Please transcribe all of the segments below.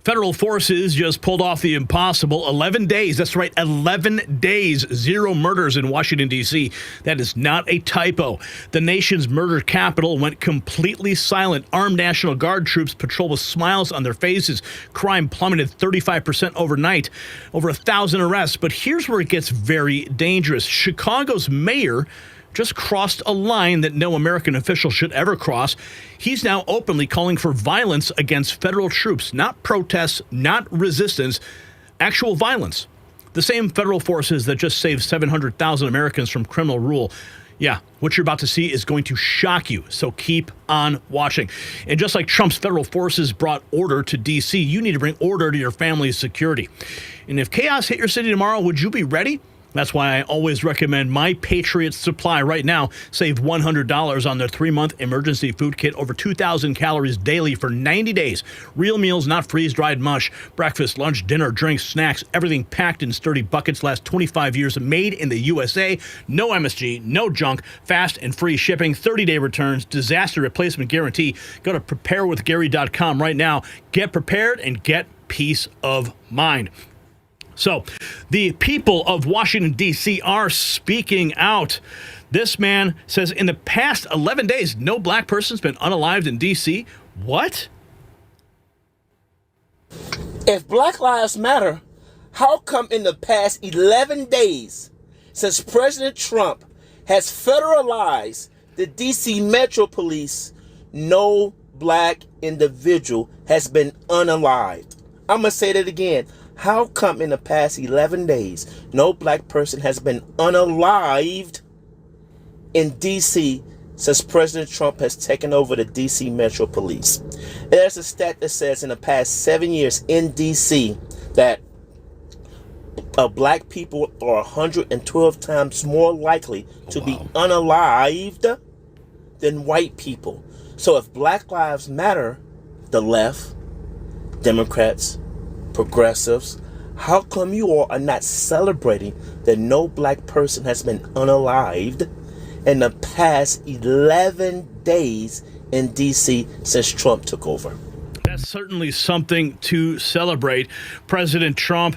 Federal forces just pulled off the impossible. 11 days. That's right. 11 days. 0 murders in Washington, D.C. That is not a typo. The nation's murder capital went completely silent. Armed National Guard troops patrol with smiles on their faces. Crime plummeted 35% overnight. Over 1,000 arrests. But here's where it gets very dangerous. Chicago's mayor just crossed a line that no American official should ever cross. He's now openly calling for violence against federal troops, not protests, not resistance, actual violence. The same federal forces that just saved 700,000 Americans from criminal rule. Yeah, what you're about to see is going to shock you, so keep on watching. And just like Trump's federal forces brought order to D.C., you need to bring order to your family's security. And if chaos hit your city tomorrow, would you be ready? That's why I always recommend My Patriot Supply right now. Save $100 on their 3-month emergency food kit, over 2,000 calories daily for 90 days. Real meals, not freeze-dried mush. Breakfast, lunch, dinner, drinks, snacks, everything packed in sturdy buckets, last 25 years, made in the USA. No MSG, no junk, fast and free shipping, 30-day returns, disaster replacement guarantee. Go to preparewithgary.com right now. Get prepared and get peace of mind. So the people of Washington, D.C. are speaking out. This man says in the past 11 days, no black person's been unalived in D.C. What? If Black Lives Matter, how come in the past 11 days, since President Trump has federalized the D.C. metropolis, no black individual has been unalived? I'm going to say that again. How come in the past 11 days, no black person has been unalived in D.C. since President Trump has taken over the D.C. Metro Police? There's a stat that says in the past 7 years in D.C. that black people are 112 times more likely to be unalived than white people. So if Black Lives Matter, the left, Democrats, progressives, how come you all are not celebrating that no black person has been unalived in the past 11 days in D.C. since Trump took over? That's certainly something to celebrate. President Trump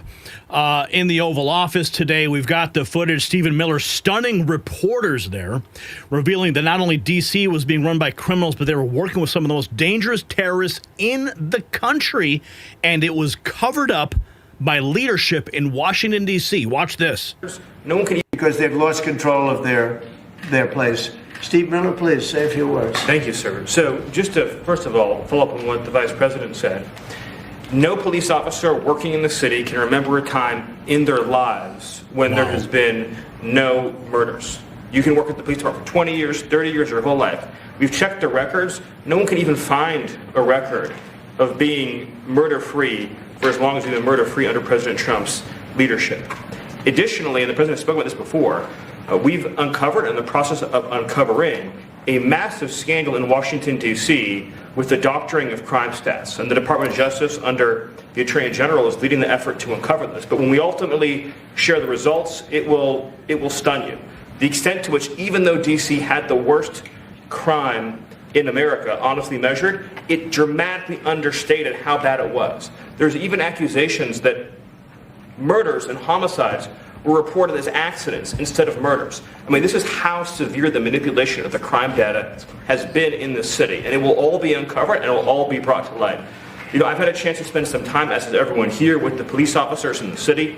in the Oval Office today. We've got the footage. Stephen Miller stunning reporters there, revealing that not only D.C. was being run by criminals, but they were working with some of the most dangerous terrorists in the country, and it was covered up by leadership in Washington, D.C. Watch this. No one can, because they've lost control of their place. Steve Miller, please say a few words. Thank you, sir. So just to, first of all, follow up on what the Vice President said, no police officer working in the city can remember a time in their lives when there has been no murders. You can work at the police department for 20 years, 30 years, your whole life. We've checked the records. No one can even find a record of being murder-free for as long as we've been murder-free under President Trump's leadership. Additionally, and the President spoke about this before, we've uncovered, in the process of uncovering, a massive scandal in Washington, D.C. with the doctoring of crime stats. And the Department of Justice, under the Attorney General, is leading the effort to uncover this. But when we ultimately share the results, it will stun you. The extent to which, even though D.C. had the worst crime in America, honestly measured, it dramatically understated how bad it was. There's even accusations that murders and homicides were reported as accidents instead of murders. I mean, this is how severe the manipulation of the crime data has been in this city, and it will all be uncovered and it will all be brought to light. You know, I've had a chance to spend some time, as has everyone here, with the police officers in the city.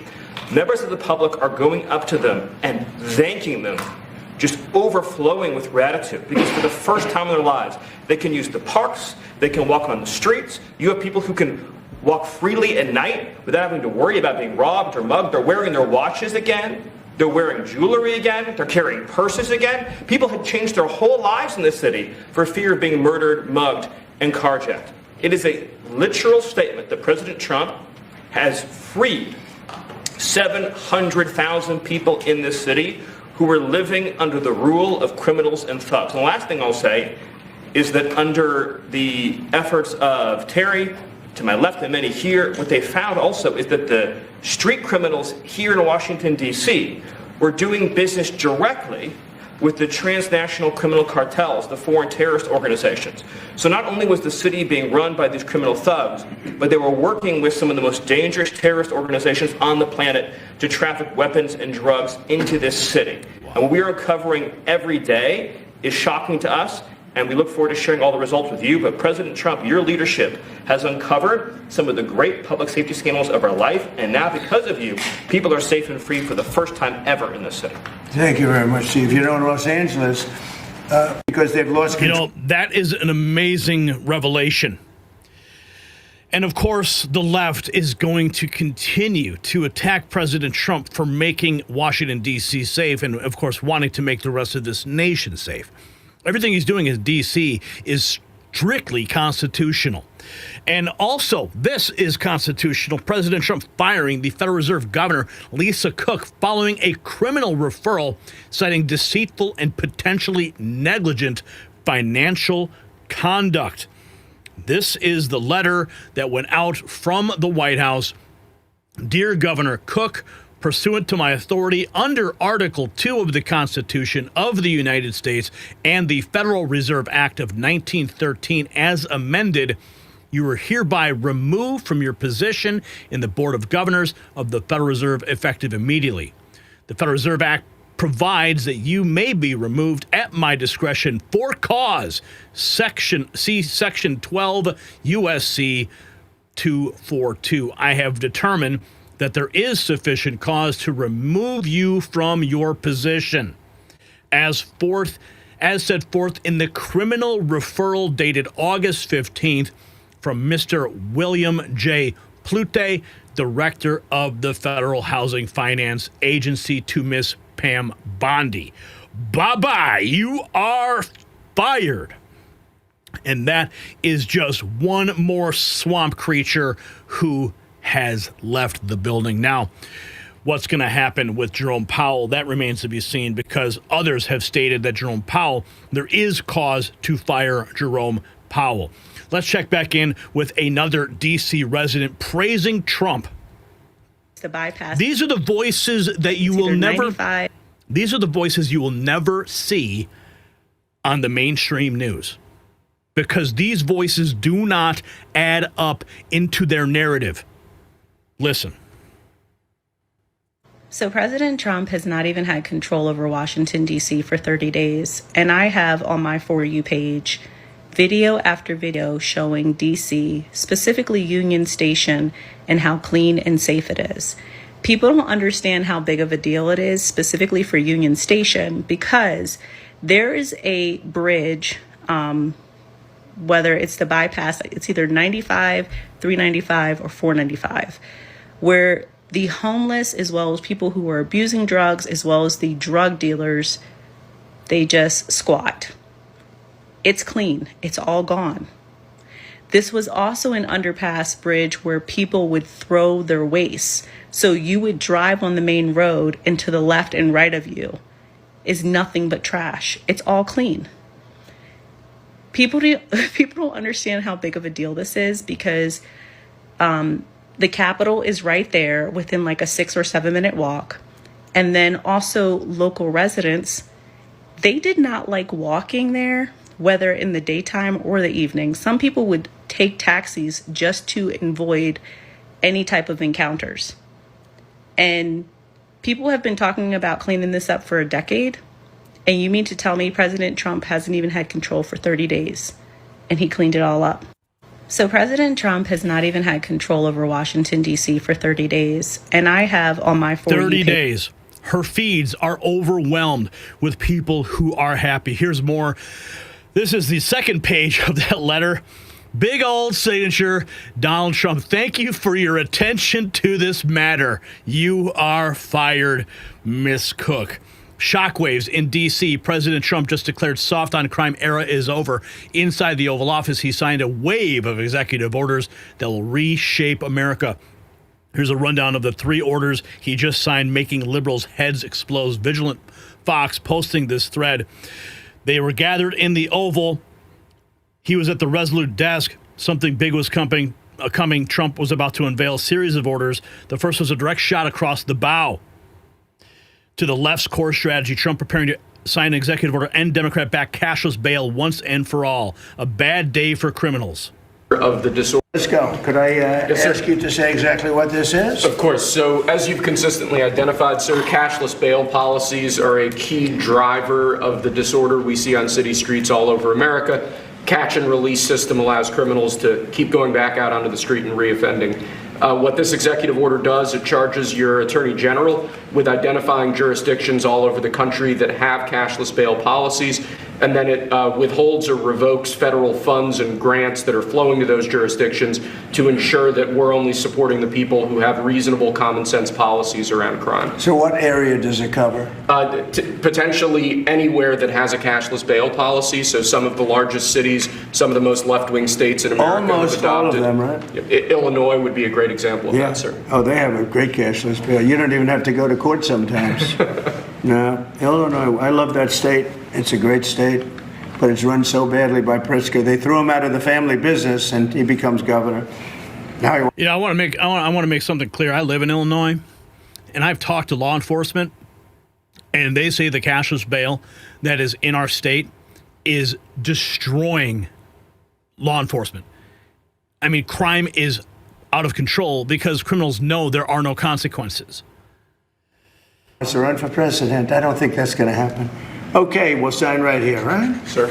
Members of the public are going up to them and thanking them, just overflowing with gratitude, because for the first time in their lives, they can use the parks, they can walk on the streets. You have people who can walk freely at night without having to worry about being robbed or mugged. They're wearing their watches again. They're wearing jewelry again. They're carrying purses again. People had changed their whole lives in this city for fear of being murdered, mugged, and carjacked. It is a literal statement that President Trump has freed 700,000 people in this city who were living under the rule of criminals and thugs. And the last thing I'll say is that under the efforts of Terry, to my left and many here, what they found also is that the street criminals here in Washington, D.C. were doing business directly with the transnational criminal cartels, the foreign terrorist organizations. So not only was the city being run by these criminal thugs, but they were working with some of the most dangerous terrorist organizations on the planet to traffic weapons and drugs into this city. And what we are uncovering every day is shocking to us, and we look forward to sharing all the results with you. But President Trump, your leadership has uncovered some of the great public safety scandals of our life, and now because of you, people are safe and free for the first time ever in this city. Thank you very much, Steve. You know, in Los Angeles, because they've lost control. That is an amazing revelation. And of course, the left is going to continue to attack President Trump for making Washington, D.C. safe, and of course, wanting to make the rest of this nation safe. Everything he's doing in D.C. is strictly constitutional. And also, this is constitutional. President Trump firing the Federal Reserve Governor, Lisa Cook, following a criminal referral citing deceitful and potentially negligent financial conduct. This is the letter that went out from the White House. Dear Governor Cook, pursuant to my authority under Article 2 of the Constitution of the United States and the Federal Reserve Act of 1913 as amended, you are hereby removed from your position in the Board of Governors of the Federal Reserve effective immediately. The Federal Reserve Act provides that you may be removed at my discretion for cause. Section 12 U.S.C. 242. I have determined that there is sufficient cause to remove you from your position. As set forth in the criminal referral dated August 15th from Mr. William J. Plute, Director of the Federal Housing Finance Agency, to Miss Pam Bondi. Bye-bye, you are fired. And that is just one more swamp creature who has left the building. Now, what's going to happen with Jerome Powell, that remains to be seen, because others have stated that Jerome Powell, there is cause to fire Jerome Powell. Let's check back in with another D.C. resident praising Trump. The bypass. These are the voices that you will never. 95. These are the voices you will never see on the mainstream news, because these voices do not add up into their narrative. Listen. So President Trump has not even had control over Washington, D.C. for 30 days. And I have on my For You page video after video showing D.C., specifically Union Station, and how clean and safe it is. People don't understand how big of a deal it is, specifically for Union Station, because there is a bridge, whether it's the bypass, it's either 95, 395, or 495, where the homeless, as well as people who are abusing drugs, as well as the drug dealers, they just squat. It's clean. It's all gone. This was also an underpass bridge where people would throw their wastes. So you would drive on the main road, and to the left and right of you is nothing but trash. It's all clean. People don't understand how big of a deal this is, because the Capitol is right there within like a 6 or 7 minute walk. And then also local residents, they did not like walking there, whether in the daytime or the evening. Some people would take taxis just to avoid any type of encounters. And people have been talking about cleaning this up for a decade. And you mean to tell me President Trump hasn't even had control for 30 days and he cleaned it all up? So President Trump has not even had control over Washington, D.C. for 30 days. And I have on my 30 days. Her feeds are overwhelmed with people who are happy. Here's more. This is the second page of that letter. Big old signature, Donald Trump. Thank you for your attention to this matter. You are fired, Miss Cook. Shockwaves in D.C. President Trump just declared soft on crime era is over. Inside the Oval Office, he signed a wave of executive orders that will reshape America. Here's a rundown of the 3 orders he just signed, making liberals' heads explode. Vigilant Fox posting this thread. They were gathered in the Oval. He was at the Resolute desk. Something big was coming. Trump was about to unveil a series of orders. The first was a direct shot across the bow to the left's core strategy. Trump preparing to sign an executive order, end Democrat-backed cashless bail once and for all. A bad day for criminals. Of the disorder. Let's go. Could I ask you to say exactly what this is? Of course. So as you've consistently identified, sir, cashless bail policies are a key driver of the disorder we see on city streets all over America. Catch and release system allows criminals to keep going back out onto the street and reoffending. What this executive order does, it charges your attorney general with identifying jurisdictions all over the country that have cashless bail policies, and then it withholds or revokes federal funds and grants that are flowing to those jurisdictions to ensure that we're only supporting the people who have reasonable common sense policies around crime. So what area does it cover? Potentially anywhere that has a cashless bail policy. So some of the largest cities, some of the most left-wing states in America have Almost all of adopted. them, right? Illinois would be a great example of that, sir. Oh, they have a great cashless bail. You don't even have to go to court sometimes. No, Illinois, I love that state. It's a great state, but it's run so badly by Pritzker. They threw him out of the family business, and he becomes governor. Now I want to make something clear. I live in Illinois, and I've talked to law enforcement, and they say the cashless bail that is in our state is destroying law enforcement. I mean, crime is out of control because criminals know there are no consequences. to run for president. I don't think that's going to happen. Okay, we'll sign right here, right? Sir.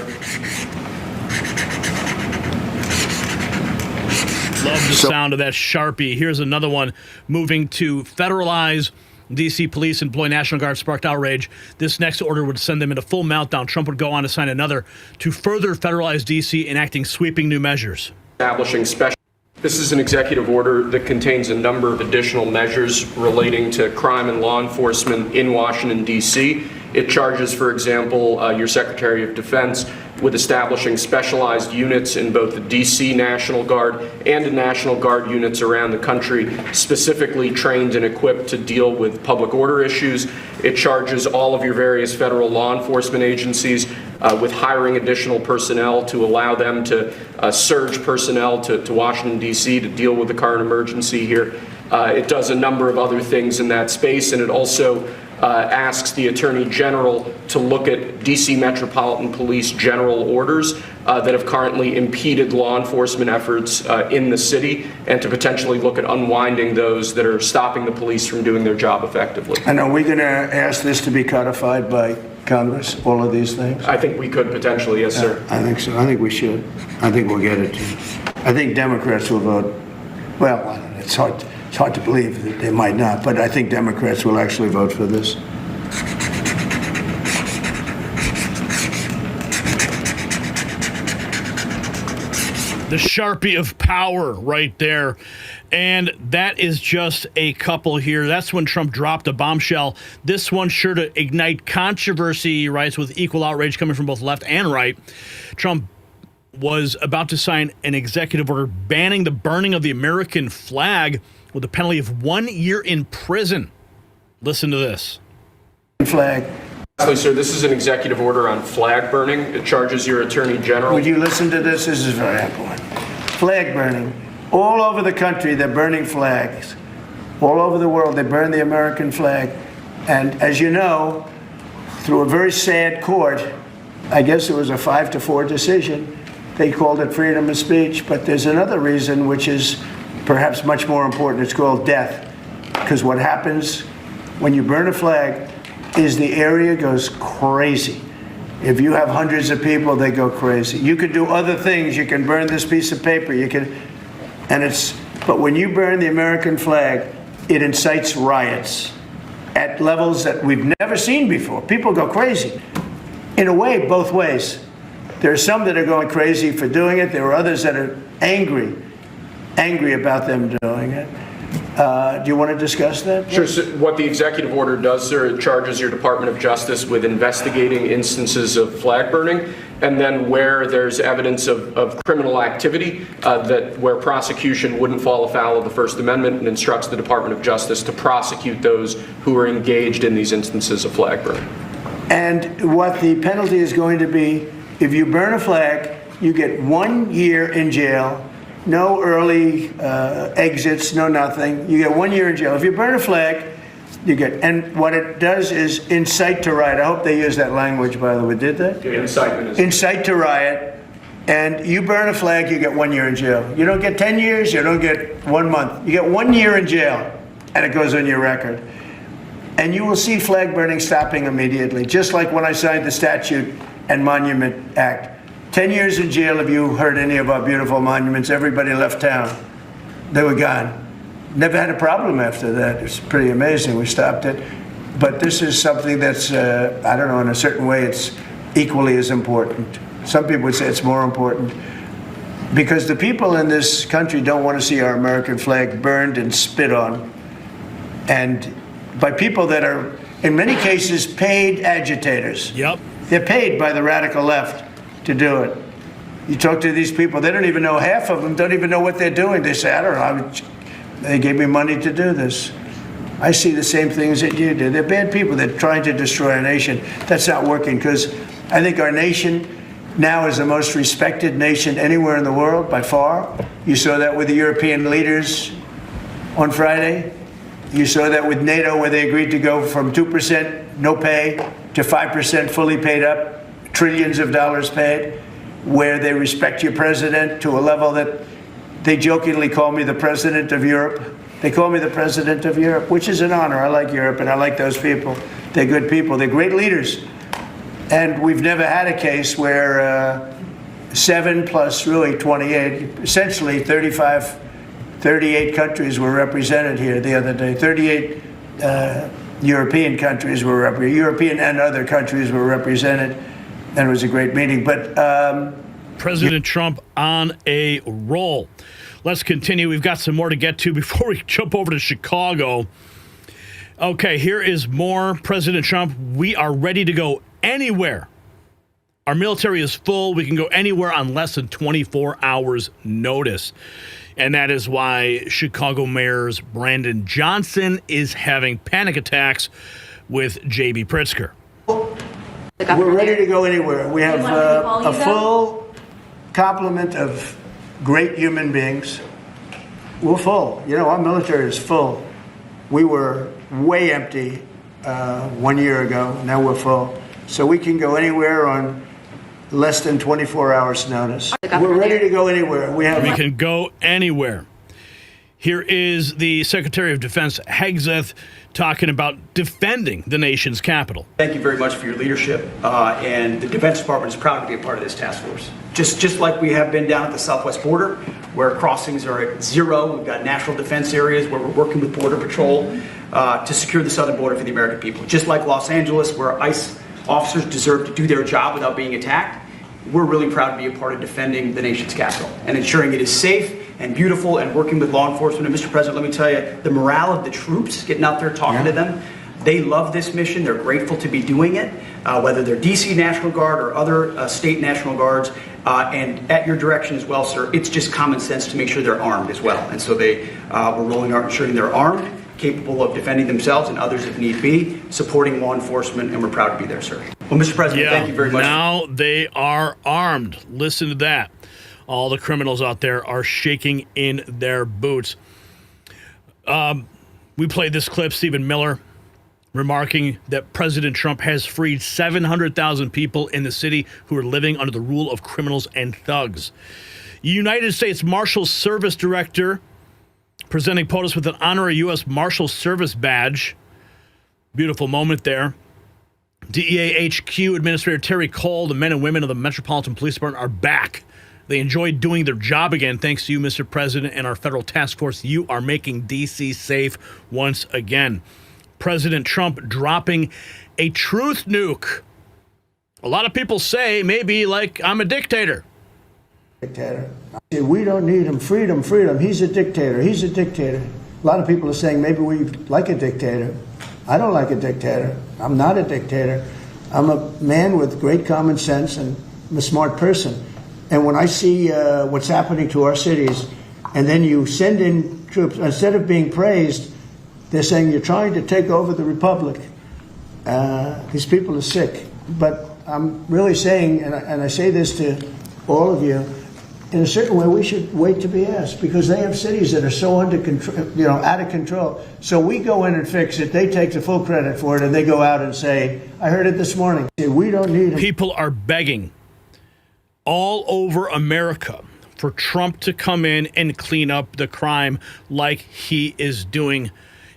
Love the sound of that Sharpie. Here's another one. Moving to federalize D.C. police employ National Guard sparked outrage. This next order would send them into full meltdown. Trump would go on to sign another to further federalize D.C. enacting sweeping new measures. Establishing special. This is an executive order that contains a number of additional measures relating to crime and law enforcement in Washington, D.C. It charges, for example, your Secretary of Defense with establishing specialized units in both the D.C. National Guard and the National Guard units around the country, specifically trained and equipped to deal with public order issues. It charges all of your various federal law enforcement agencies with hiring additional personnel to allow them to surge personnel to Washington, D.C. to deal with the current emergency here. It does a number of other things in that space, and it also asks the Attorney General to look at D.C. Metropolitan Police general orders that have currently impeded law enforcement efforts in the city, and to potentially look at unwinding those that are stopping the police from doing their job effectively. And are we going to ask this to be codified by Congress, all of these things? I think we could potentially, yes, sir. I think so. I think we should. I think we'll get it too. I think Democrats will vote. Well, I don't know. It's hard to believe that they might not, but I think Democrats will actually vote for this. The Sharpie of power right there. And that is just a couple here. That's when Trump dropped a bombshell. This one sure to ignite controversy, he writes, with equal outrage coming from both left and right. Trump was about to sign an executive order banning the burning of the American flag with a penalty of 1 year in prison. Listen to this. Flag. Lastly, sir, this is an executive order on flag burning. It charges your Attorney General. Would you listen to this? This is very important. Flag burning. All over the country, they're burning flags. All over the world, they burn the American flag. And as you know, through a very sad court, I guess it was a 5-4 decision, they called it freedom of speech. But there's another reason, which is perhaps much more important. It's called death. Because what happens when you burn a flag is the area goes crazy. If you have hundreds of people, they go crazy. You can do other things. You can burn this piece of paper. You can, but when you burn the American flag, it incites riots at levels that we've never seen before. People go crazy. In a way, both ways. There are some that are going crazy for doing it. There are others that are angry about them doing it. Do you want to discuss that? Sure. So what the executive order does, sir, it charges your Department of Justice with investigating instances of flag burning, and then where there's evidence of criminal activity, where prosecution wouldn't fall afoul of the First Amendment, and instructs the Department of Justice to prosecute those who are engaged in these instances of flag burning. And what the penalty is going to be, if you burn a flag, you get 1 year in jail. No early exits, no nothing. You get 1 year in jail. If you burn a flag, You get, and what it does is incite to riot. I hope they use that language, by the way. Did they? Incitement. Incite to riot. And you burn a flag, you get 1 year in jail. You don't get 10 years, you don't get 1 month. You get 1 year in jail, and it goes on your record. And you will see flag burning stopping immediately, just like when I signed the Statute and Monument Act. 10 years in jail if you hurt any of our beautiful monuments. Everybody left town. They were gone. Never had a problem after that. It's pretty amazing. We stopped it. But this is something that's, I don't know, in a certain way, it's equally as important. Some people would say it's more important. Because the people in this country don't want to see our American flag burned and spit on. And by people that are, in many cases, paid agitators. Yep. They're paid by the radical left to do it. You talk to these people, they don't even know, half of them don't even know what they're doing. They say, I don't know, they gave me money to do this. I see the same things that you do. They're bad people. They're trying to destroy our nation. That's not working, because I think our nation now is the most respected nation anywhere in the world, by far. You saw that with the European leaders on Friday. You saw that with NATO, where they agreed to go from 2% no pay to 5% fully paid up, trillions of dollars paid, where they respect your president to a level that they jokingly call me the president of Europe. They call me the president of Europe, which is an honor. I like Europe, and I like those people. They're good people. They're great leaders. And we've never had a case where 7 plus really 28, essentially 38 countries were represented here the other day. 38 European countries were represented. European and other countries were represented, and it was a great meeting. But President Trump on a roll. Let's continue. We've got some more to get to before we jump over to Chicago. Okay, here is more. President Trump, we are ready to go anywhere. Our military is full. We can go anywhere on less than 24 hours notice. And that is why Chicago Mayor's Brandon Johnson is having panic attacks with J.B. Pritzker. We're ready to go anywhere. We have a full complement of great human beings. We're full. You know, our military is full. We were way empty 1 year ago. Now we're full. So we can go anywhere on less than 24 hours notice. We're ready to go anywhere. We can go anywhere. Here is the Secretary of Defense, Hegseth, talking about defending the nation's capital. Thank you very much for your leadership, and the Defense Department is proud to be a part of this task force. Just like we have been down at the southwest border, where crossings are at 0, we've got national defense areas where we're working with Border Patrol to secure the southern border for the American people. Just like Los Angeles, where ICE officers deserve to do their job without being attacked, we're really proud to be a part of defending the nation's capital and ensuring it is safe and beautiful, and working with law enforcement. And Mr. President, let me tell you, the morale of the troops, getting out there talking to them, they love this mission. They're grateful to be doing it, whether they're D.C. National Guard or other state National Guards. And at your direction as well, sir, it's just common sense to make sure they're armed as well. And so we're rolling out ensuring they're armed, capable of defending themselves and others if need be, supporting law enforcement, and we're proud to be there, sir. Well, Mr. President, thank you very much. Now they are armed. Listen to that. All the criminals out there are shaking in their boots. We played this clip, Stephen Miller remarking that President Trump has freed 700,000 people in the city who are living under the rule of criminals and thugs. United States Marshal Service Director presenting POTUS with an honorary U.S. Marshal Service badge. Beautiful moment there. DEA HQ Administrator Terry Cole, the men and women of the Metropolitan Police Department are back. They enjoyed doing their job again. Thanks to you, Mr. President, and our federal task force. You are making D.C. safe once again. President Trump dropping a truth nuke. A lot of people say maybe like I'm a dictator. Dictator. We don't need him. Freedom, freedom. He's a dictator. He's a dictator. A lot of people are saying maybe we like a dictator. I don't like a dictator. I'm not a dictator. I'm a man with great common sense, and I'm a smart person. And when I see what's happening to our cities, and then you send in troops, instead of being praised, they're saying you're trying to take over the republic. These people are sick. But I'm really saying, and I say this to all of you, in a certain way, we should wait to be asked, because they have cities that are so under control, out of control. So we go in and fix it. They take the full credit for it, and they go out and say, I heard it this morning. We don't need it. People are begging all over America for Trump to come in and clean up the crime like he is doing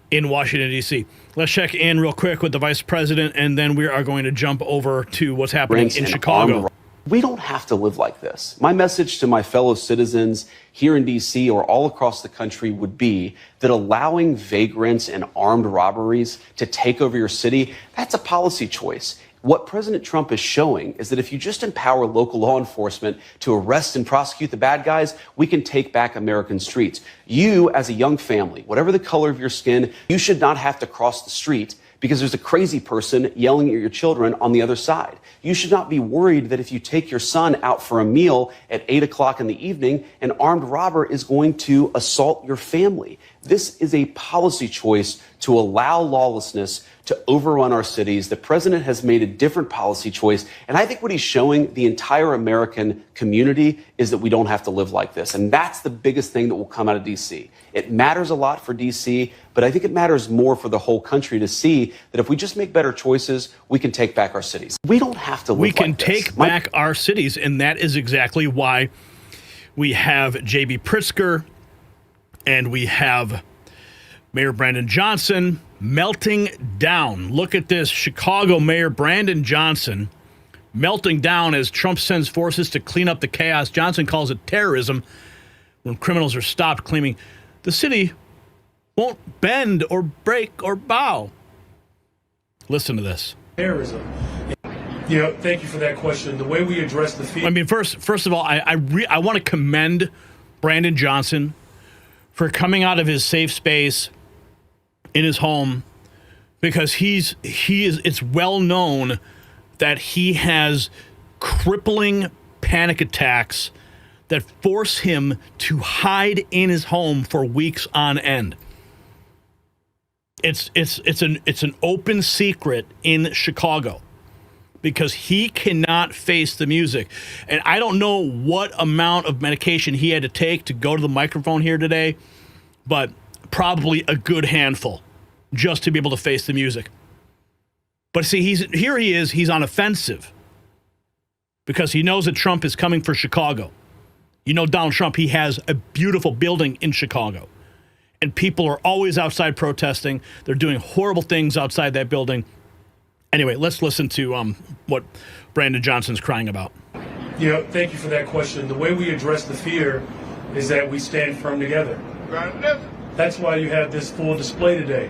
in Washington, D.C. Let's check in real quick with the vice president, and then we are going to jump over to what's happening in Chicago. We don't have to live like this. My message to my fellow citizens here in D.C. or all across the country would be that allowing vagrants and armed robberies to take over your city, that's a policy choice. What President Trump is showing is that if you just empower local law enforcement to arrest and prosecute the bad guys, we can take back American streets. You, as a young family, whatever the color of your skin, you should not have to cross the street because there's a crazy person yelling at your children on the other side. You should not be worried that if you take your son out for a meal at 8 o'clock in the evening, an armed robber is going to assault your family. This is a policy choice to allow lawlessness to overrun our cities. The president has made a different policy choice. And I think what he's showing the entire American community is that we don't have to live like this. And that's the biggest thing that will come out of D.C. It matters a lot for D.C., but I think it matters more for the whole country to see that if we just make better choices, we can take back our cities. We don't have to live like this. We can take back our cities, and that is exactly why we have J.B. Pritzker and we have Mayor Brandon Johnson melting down. Look at this. Chicago Mayor Brandon Johnson melting down as Trump sends forces to clean up the chaos. Johnson calls it terrorism when criminals are stopped, claiming the city won't bend or break or bow. Listen to this. Terrorism. Thank you for that question. The way we address the fear. I mean, first of all, I want to commend Brandon Johnson for coming out of his safe space in his home, because it's well known that he has crippling panic attacks that force him to hide in his home for weeks on end. It's an open secret in Chicago because he cannot face the music. And I don't know what amount of medication he had to take to go to the microphone here today, but probably a good handful just to be able to face the music. But see, he's on offensive because he knows that Trump is coming for Chicago. You know, Donald Trump, he has a beautiful building in Chicago, and people are always outside protesting. They're doing horrible things outside that building. Anyway, let's listen to what Brandon Johnson's crying about. Thank you for that question. The way we address the fear is that we stand firm together. That's why you have this full display today,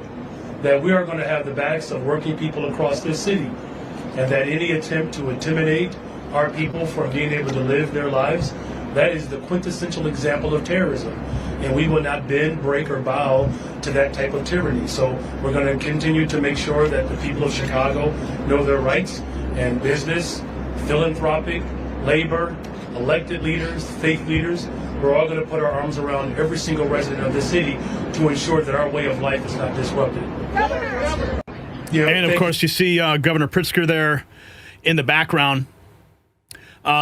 that we are going to have the backs of working people across this city, and that any attempt to intimidate our people from being able to live their lives, that is the quintessential example of terrorism. And we will not bend, break, or bow to that type of tyranny. So we're going to continue to make sure that the people of Chicago know their rights, and business, philanthropic, labor, elected leaders, faith leaders. We're all going to put our arms around every single resident of the city to ensure that our way of life is not disrupted. And of course, you see Governor Pritzker there in the background.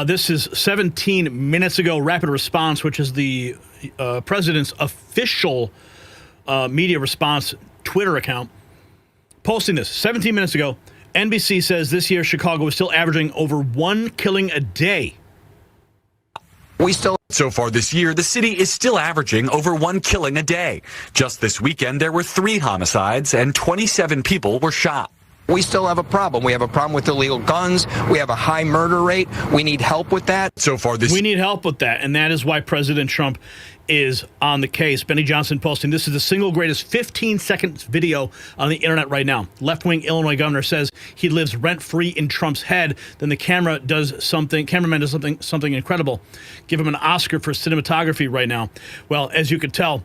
This is 17 minutes ago, Rapid Response, which is the president's official media response Twitter account, posting this 17 minutes ago. NBC says this year Chicago is still averaging over 1 killing a day. So far this year, the city is still averaging over 1 killing a day. Just this weekend, there were 3 homicides and 27 people were shot. We still have a problem. We have a problem with illegal guns. We have a high murder rate. We need help with that. We need help with that, and that is why President Trump is on the case. Benny Johnson posting, this is the single greatest 15-second video on the internet right now. Left-wing Illinois governor says he lives rent-free in Trump's head. Then the cameraman does something incredible. Give him an Oscar for cinematography right now. Well, as you could tell,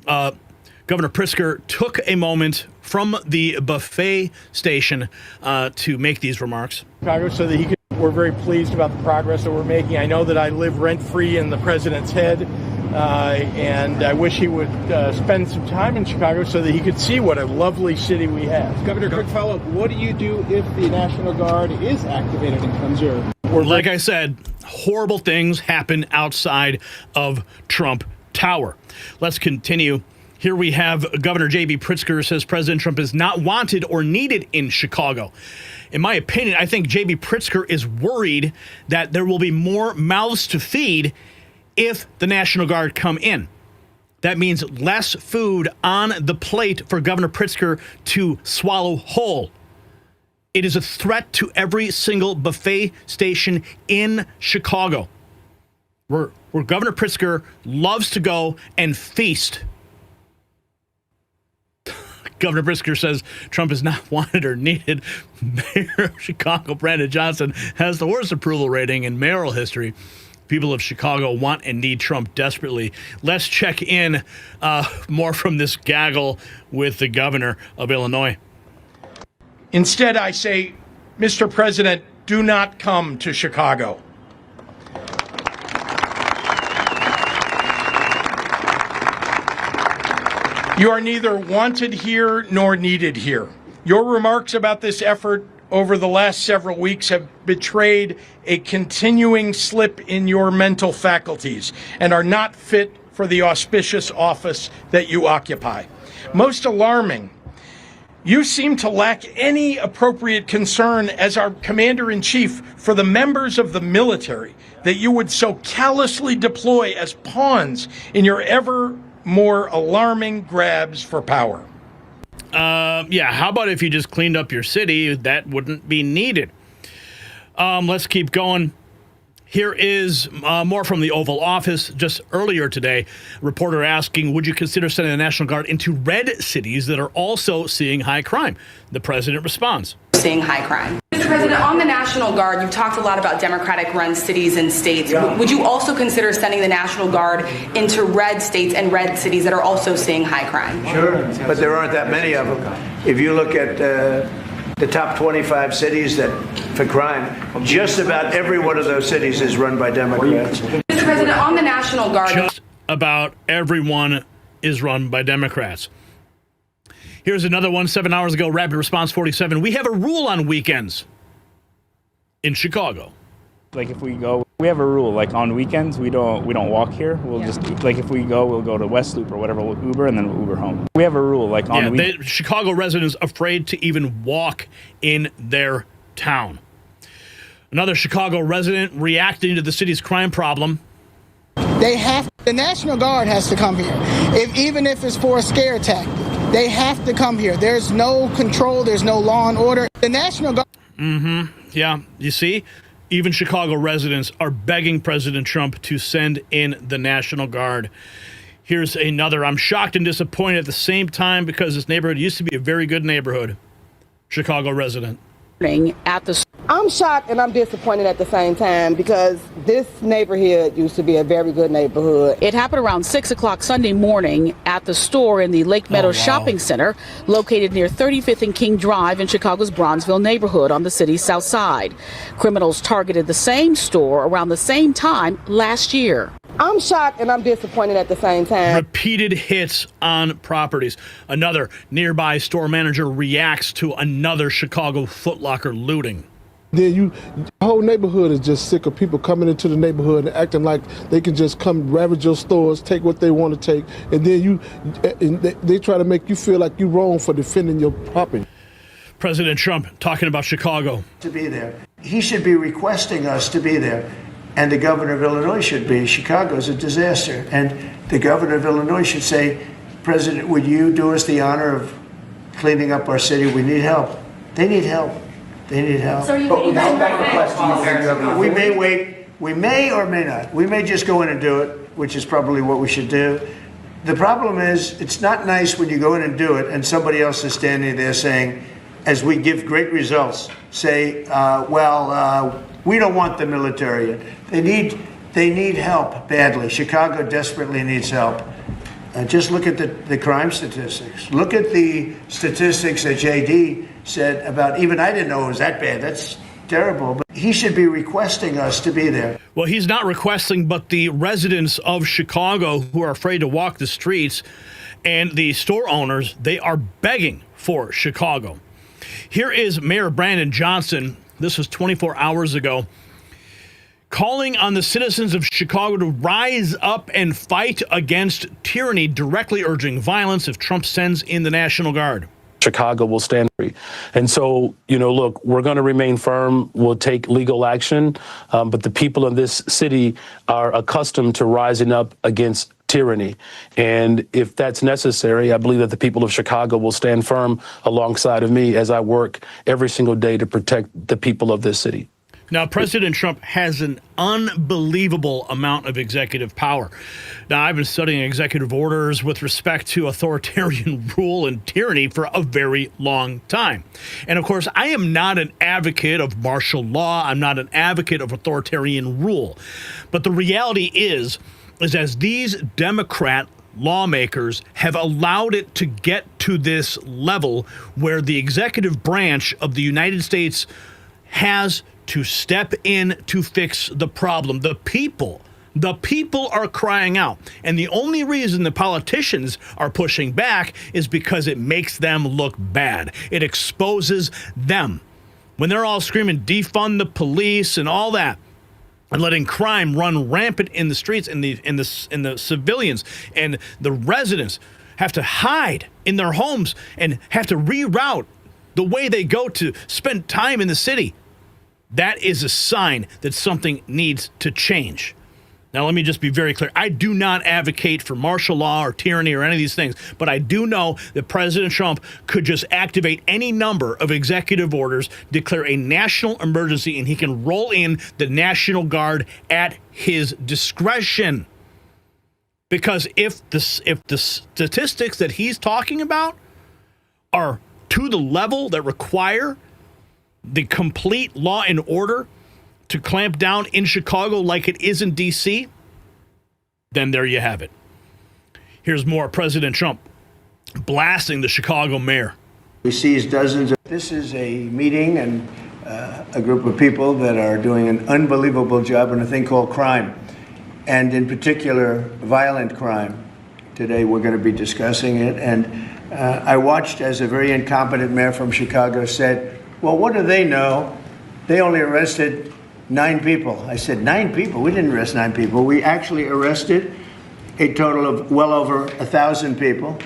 Governor Pritzker took a moment from the buffet station to make these remarks. Chicago, so that we're very pleased about the progress that we're making. I know that I live rent-free in the president's head, and I wish he would spend some time in Chicago so that he could see what a lovely city we have. Governor, quick follow-up. What do you do if the National Guard is activated and comes here? Like I said, horrible things happen outside of Trump Tower. Let's continue. Here we have Governor J.B. Pritzker says President Trump is not wanted or needed in Chicago. In my opinion, I think J.B. Pritzker is worried that there will be more mouths to feed if the National Guard come in. That means less food on the plate for Governor Pritzker to swallow whole. It is a threat to every single buffet station in Chicago, where Governor Pritzker loves to go and feast. Governor Pritzker says Trump is not wanted or needed. Mayor of Chicago, Brandon Johnson, has the worst approval rating in mayoral history. People of Chicago want and need Trump desperately. Let's check in more from this gaggle with the governor of Illinois. Instead, I say, Mr. President, do not come to Chicago. You are neither wanted here nor needed here. Your remarks about this effort over the last several weeks have betrayed a continuing slip in your mental faculties and are not fit for the auspicious office that you occupy. Most alarming, you seem to lack any appropriate concern as our commander-in-chief for the members of the military that you would so callously deploy as pawns in your ever more alarming grabs for power. Yeah, how about if you just cleaned up your city? That wouldn't be needed. Let's keep going. Here is more from the Oval Office. Just earlier today, a reporter asking, would you consider sending the National Guard into red cities that are also seeing high crime? The president responds. Seeing high crime. Mr. President, on the National Guard, you've talked a lot about Democratic-run cities and states. Yeah. Would you also consider sending the National Guard into red states and red cities that are also seeing high crime? Sure, but there aren't that many of them. If you look at the top 25 cities that for crime, just about every one of those cities is run by Democrats. Mr. President, on the National Guard... Just about everyone is run by Democrats. Here's another one. 7 hours ago, Rapid Response 47. We have a rule on weekends in Chicago. Like if we go, we have a rule. Like on weekends, we don't walk here. We'll just like if we go, we'll go to West Loop or whatever. We'll Uber and then we'll Uber home. We have a rule. Like on weekends. Chicago residents afraid to even walk in their town. Another Chicago resident reacting to the city's crime problem. The National Guard has to come here, even if it's for a scare tactic. They have to come here. There's no control. There's no law and order. The National Guard. Yeah, you see, even Chicago residents are begging President Trump to send in the National Guard. Here's another. I'm shocked and disappointed at the same time because this neighborhood used to be a very good neighborhood. Chicago resident. I'm shocked and I'm disappointed at the same time because this neighborhood used to be a very good neighborhood. It happened around 6 o'clock Sunday morning at the store in the Lake Meadow Shopping Center, located near 35th and King Drive in Chicago's Bronzeville neighborhood on the city's south side. Criminals targeted the same store around the same time last year. I'm shocked and I'm disappointed at the same time. Repeated hits on properties. Another nearby store manager reacts to another Chicago Foot Locker looting. Then the whole neighborhood is just sick of people coming into the neighborhood and acting like they can just come ravage your stores, take what they want to take, and then they try to make you feel like you're wrong for defending your property. President Trump talking about Chicago. To be there. He should be requesting us to be there. And the governor of Illinois should be. Chicago's a disaster. And the governor of Illinois should say, President, would you do us the honor of cleaning up our city? We need help. They need help. They need help. So we may wait. We may or may not. We may just go in and do it, which is probably what we should do. The problem is, it's not nice when you go in and do it and somebody else is standing there saying, as we give great results, say, we don't want the military in. They need help badly. Chicago desperately needs help. Just look at the crime statistics. Look at the statistics that JD said about, even I didn't know it was that bad. That's terrible. But he should be requesting us to be there. Well, he's not requesting, but the residents of Chicago who are afraid to walk the streets and the store owners, they are begging for Chicago. Here is Mayor Brandon Johnson. This was 24 hours ago, calling on the citizens of Chicago to rise up and fight against tyranny, directly urging violence if Trump sends in the National Guard. Chicago will stand free. And so, look, we're going to remain firm. We'll take legal action. But the people of this city are accustomed to rising up against tyranny. And if that's necessary, I believe that the people of Chicago will stand firm alongside of me as I work every single day to protect the people of this city. Now, President Trump has an unbelievable amount of executive power. Now, I've been studying executive orders with respect to authoritarian rule and tyranny for a very long time. And of course, I am not an advocate of martial law. I'm not an advocate of authoritarian rule. But the reality is as these Democrat lawmakers have allowed it to get to this level where the executive branch of the United States has to step in to fix the problem. The people are crying out. And the only reason the politicians are pushing back is because it makes them look bad. It exposes them. When they're all screaming, defund the police and all that, and letting crime run rampant in the streets, and the civilians and the residents have to hide in their homes and have to reroute the way they go to spend time in the city. That is a sign that something needs to change. Now, let me just be very clear. I do not advocate for martial law or tyranny or any of these things, but I do know that President Trump could just activate any number of executive orders, declare a national emergency, and he can roll in the National Guard at his discretion. Because if the statistics that he's talking about are to the level that require the complete law and order to clamp down in Chicago like it is in D.C., then there you have it. Here's more President Trump blasting the Chicago mayor. We seized dozens of... This is a meeting and a group of people that are doing an unbelievable job in a thing called crime, and in particular, violent crime. Today we're going to be discussing it, and I watched as a very incompetent mayor from Chicago said, well, what do they know? They only arrested 9 people. I said, 9 people? We didn't arrest 9 people. We actually arrested a total of well over 1,000 people.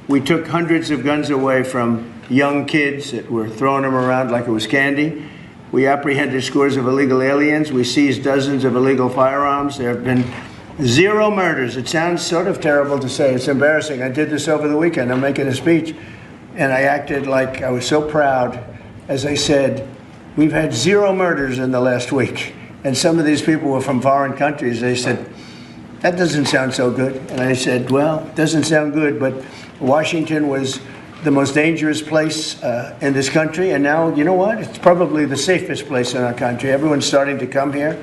We took hundreds of guns away from young kids that were throwing them around like it was candy. We apprehended scores of illegal aliens. We seized dozens of illegal firearms. There have been 0 murders. It sounds sort of terrible to say. It's embarrassing. I did this over the weekend. I'm making a speech, and I acted like I was so proud. As I said, we've had 0 murders in the last week. And some of these people were from foreign countries. They said, that doesn't sound so good. And I said, well, it doesn't sound good, but Washington was the most dangerous place in this country. And now, you know what? It's probably the safest place in our country. Everyone's starting to come here.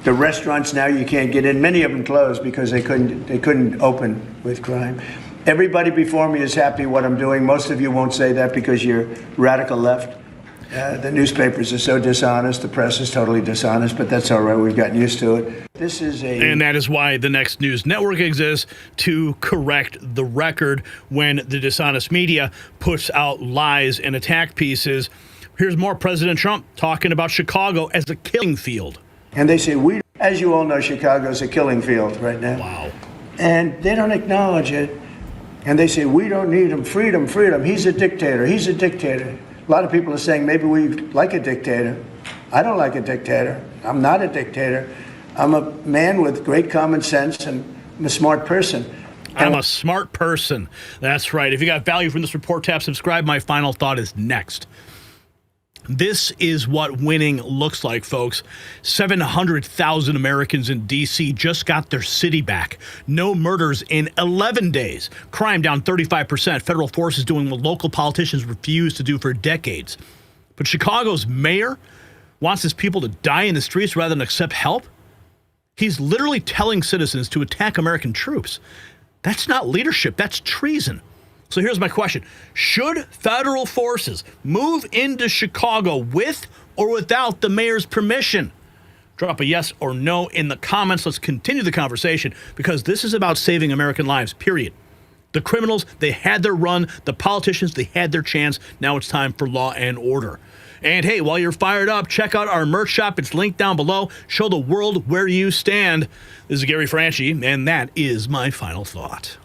The restaurants now you can't get in. Many of them closed because they couldn't open with crime. Everybody before me is happy what I'm doing. Most of you won't say that because you're radical left. The newspapers are so dishonest. The press is totally dishonest, but that's all right. We've gotten used to it. And that is why the Next News Network exists, to correct the record when the dishonest media puts out lies and attack pieces. Here's more President Trump talking about Chicago as a killing field. And they say, as you all know, Chicago's a killing field right now. Wow. And they don't acknowledge it. And they say, we don't need him. Freedom, freedom. He's a dictator. He's a dictator. A lot of people are saying maybe we like a dictator. I don't like a dictator. I'm not a dictator. I'm a man with great common sense, and I'm a smart person. I'm a smart person. That's right. If you got value from this report, tap subscribe. My final thought is next. This is what winning looks like, folks. 700,000 Americans in D.C. just got their city back. No murders in 11 days. Crime down 35%. Federal forces doing what local politicians refuse to do for decades. But Chicago's mayor wants his people to die in the streets rather than accept help. He's literally telling citizens to attack American troops. That's not leadership. That's treason. So here's my question. Should federal forces move into Chicago with or without the mayor's permission? Drop a yes or no in the comments. Let's continue the conversation, because this is about saving American lives, period. The criminals, they had their run. The politicians, they had their chance. Now it's time for law and order. And hey, while you're fired up, check out our merch shop. It's linked down below. Show the world where you stand. This is Gary Franchi, and that is my final thought.